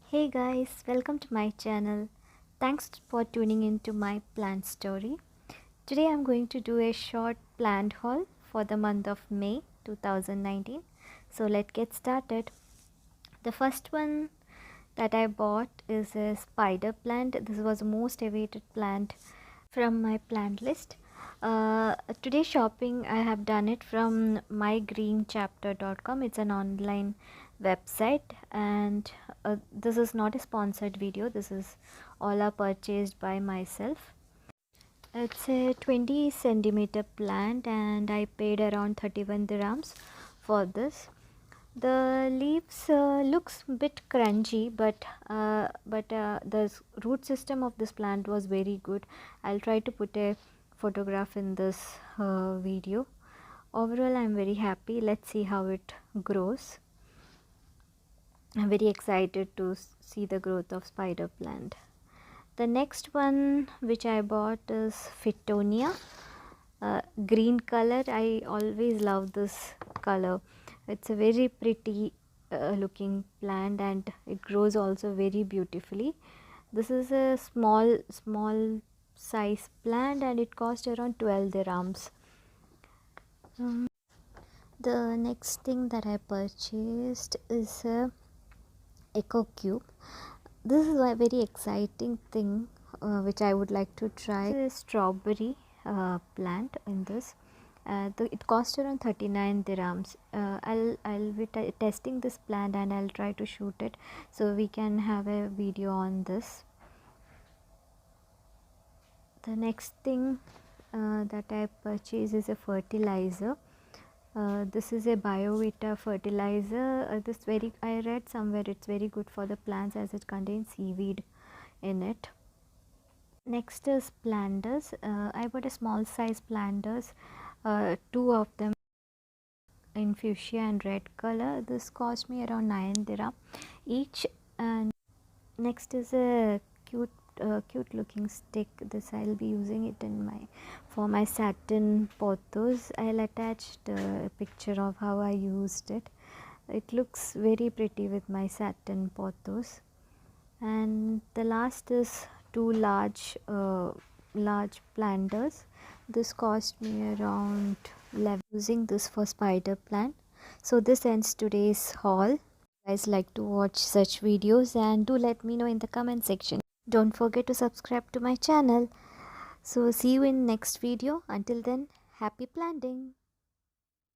Hey guys, welcome to my channel. Thanks for tuning into my plant story. Today I'm going to do a short plant haul for the month of May 2019. So let's get started. The first one that I bought is a spider plant. This was the most awaited plant from my plant list. Today shopping I have done it from mygreenchapter.com. It's an online website, and this is not a sponsored video. This is all are purchased by myself. It's a 20 centimeter plant and I paid around 31 dirhams for this. The leaves looks a bit crunchy, but the root system of this plant was very good. I'll try to put a photograph in this video. Overall, I'm very happy. Let's see how it grows. I'm very excited to see the growth of spider plant. The next one which I bought is Fittonia. Green color. I always love this color. It's a very pretty looking plant and it grows also very beautifully. This is a small size plant and it cost around 12 dirhams. The next thing that I purchased is a Eco Cube. This is a very exciting thing which I would like to try. This is a strawberry plant in this. It cost around 39 dirhams. I'll be testing this plant and I'll try to shoot it so we can have a video on this. The next thing that I purchased is a fertilizer. This is a BioVita fertilizer. I read somewhere it's very good for the plants as it contains seaweed in it. Next is planters. I bought a small size planters, two of them in fuchsia and red color. This cost me around 9 dirham each. And next is a cute looking stick. This I'll be using it for my satin pothos. I'll attach the picture of how I used it. It looks very pretty with my satin pothos. And the last is two large planters. This cost me around 11 using this for spider plant. So this ends today's haul. You guys like to watch such videos, and do let me know in the comment section. Don't forget to subscribe to my channel. So see you in next video. Until then, happy planting.